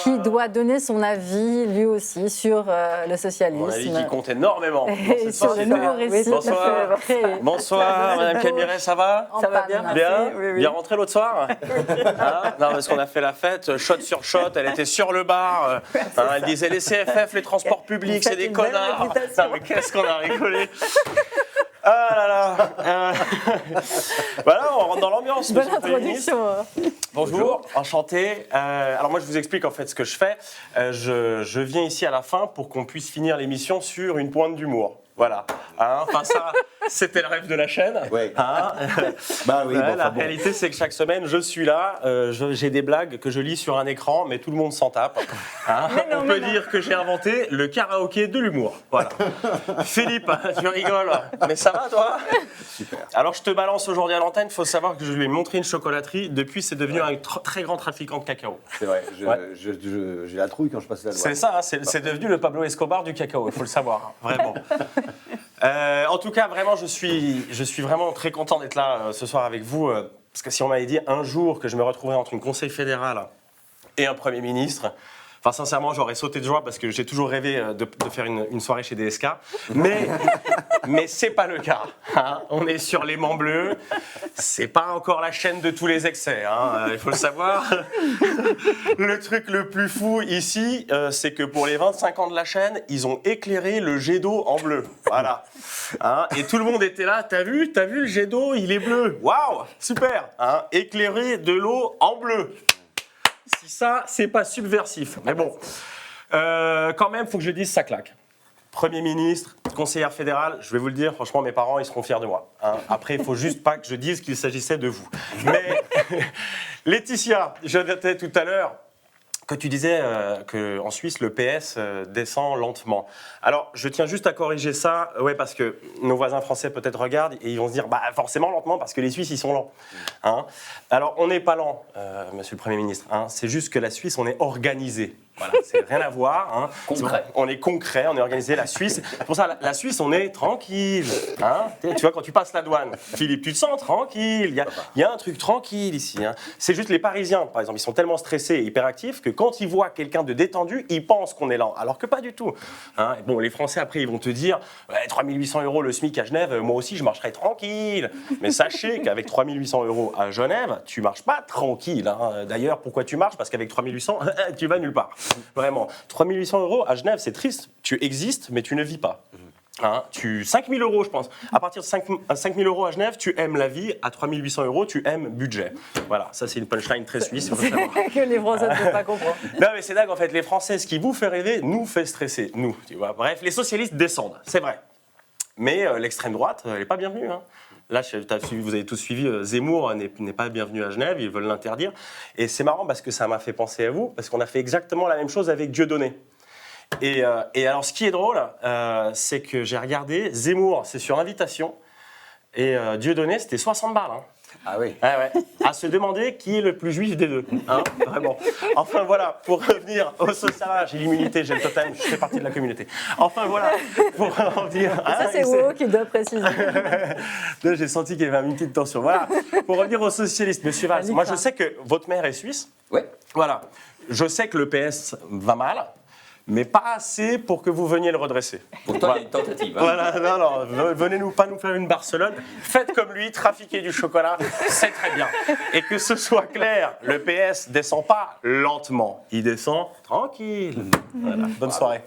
qui doit donner son avis, lui aussi, sur le socialisme. Mon avis qui compte énormément dans Et cette sur le société. nouveau récit. Bonsoir. Bonsoir, Madame Calmiret, ça va? Ça va bien, Bien, oui, oui. bien rentré l'autre soir. Hein, non, parce qu'on a fait la fête, shot sur shot, elle était sur le bar. Hein, elle disait les CFF, les transports publics, c'est des une belle connards. réputation. Non, mais qu'est-ce qu'on a rigolé. Ah là là. Voilà, on rentre dans l'ambiance. Bonne monsieur le Premier ministre. introduction. Bonjour, enchanté. Alors moi je vous explique en fait ce que je fais. Je viens ici à la fin pour qu'on puisse finir l'émission sur une pointe d'humour. Voilà. Hein, enfin ça, c'était le rêve de la chaîne. Ouais. Hein. Bah oui, Ouais, bon, la enfin bon. réalité c'est que chaque semaine je suis là, j'ai des blagues que je lis sur un écran, mais tout le monde s'en tape. Hein. On peut dire que j'ai inventé le karaoké de l'humour. Voilà. Philippe, tu rigoles, mais ça va toi? Super. Alors je te balance aujourd'hui à l'antenne, il faut savoir que je lui ai montré une chocolaterie, depuis c'est devenu un très grand trafiquant de cacao. C'est vrai, Ouais. j'ai la trouille quand je passe la douane. C'est ça, hein, c'est devenu le Pablo Escobar du cacao, il faut le savoir, hein, vraiment. En tout cas, vraiment, je suis vraiment très content d'être là ce soir avec vous, parce que si on m'avait dit un jour que je me retrouverais entre une conseil fédéral et un Premier ministre, enfin sincèrement, j'aurais sauté de joie parce que j'ai toujours rêvé de faire une soirée chez DSK, mais c'est pas le cas. Hein. On est sur l'aimant bleu, c'est pas encore la chaîne de tous les excès, hein, il faut le savoir. Le truc le plus fou ici, c'est que pour les 25 ans de la chaîne, ils ont éclairé le jet d'eau en bleu. Voilà. Hein, et tout le monde était là, t'as vu le jet d'eau, il est bleu. Waouh, super. Hein, éclairer de l'eau en bleu. Si ça, c'est pas subversif. Mais bon, quand même, faut que je dise, ça claque. Premier ministre, conseillère fédérale, je vais vous le dire, franchement, mes parents, ils seront fiers de moi. Hein. Après, il faut juste pas que je dise qu'il s'agissait de vous. Mais Laetitia, je notais tout à l'heure que tu disais qu'en Suisse, le PS descend lentement. Alors, je tiens juste à corriger ça, ouais, parce que nos voisins français peut-être regardent et ils vont se dire, bah forcément lentement, parce que les Suisses, ils sont lents. Hein. Alors, on n'est pas lent, monsieur le Premier ministre. Hein. C'est juste que la Suisse, on est organisé. Voilà, c'est rien à voir. Hein. Concret. On est concret, on est organisé. La Suisse, pour ça, la Suisse, on est tranquille. Hein. Tu vois, quand tu passes la douane, Philippe, tu te sens tranquille. Il y a un truc tranquille ici. Hein. C'est juste les Parisiens, par exemple, ils sont tellement stressés et hyperactifs que quand ils voient quelqu'un de détendu, ils pensent qu'on est lent, alors que pas du tout. Hein. Bon, les Français, après, ils vont te dire, ouais, 3 800 € le SMIC à Genève, moi aussi, je marcherai tranquille. Mais sachez qu'avec 3 800 € à Genève, tu marches pas tranquille. Hein. D'ailleurs, pourquoi tu marches? Parce qu'avec 3 800, tu vas nulle part. Vraiment. 3 800 € à Genève, c'est triste. Tu existes, mais tu ne vis pas. Hein, 5 000 €, je pense. À partir de 5 000 € à Genève, tu aimes la vie. À 3 800 €, tu aimes budget. Voilà, ça c'est une punchline très suisse. Il faut le savoir. Que les Français ne peuvent pas comprendre. Non mais c'est dingue en fait, les Français, ce qui vous fait rêver, nous fait stresser, nous, tu vois. Bref, les socialistes descendent, c'est vrai. Mais l'extrême droite, elle n'est pas bienvenue. Hein. Là, vous avez tous suivi, Zemmour n'est pas bienvenu à Genève, ils veulent l'interdire. Et c'est marrant parce que ça m'a fait penser à vous, parce qu'on a fait exactement la même chose avec Dieudonné. Et alors, ce qui est drôle, c'est que j'ai regardé, Zemmour, c'est sur invitation, et Dieudonné, c'était 60 balles. Hein. Ah oui. Ah ouais. À se demander qui est le plus juif des deux. Hein, vraiment. Enfin voilà, pour revenir au social, j'ai l'immunité, j'ai le totem, je fais partie de la communauté. Enfin voilà, pour revenir. Ça, c'est Wo qui doit préciser. Là, j'ai senti qu'il y avait une petite tension. Voilà, pour revenir aux socialistes, monsieur Valls, moi je sais que votre mère est suisse. Ouais. Voilà. Je sais que le PS va mal, mais pas assez pour que vous veniez le redresser. Pourtant, il y a une tentative. Hein. Voilà, non, venez pas nous faire une Barcelone. Faites comme lui, trafiquez du chocolat, c'est très bien. Et que ce soit clair, le PS descend pas lentement, il descend tranquille. Voilà, bonne soirée.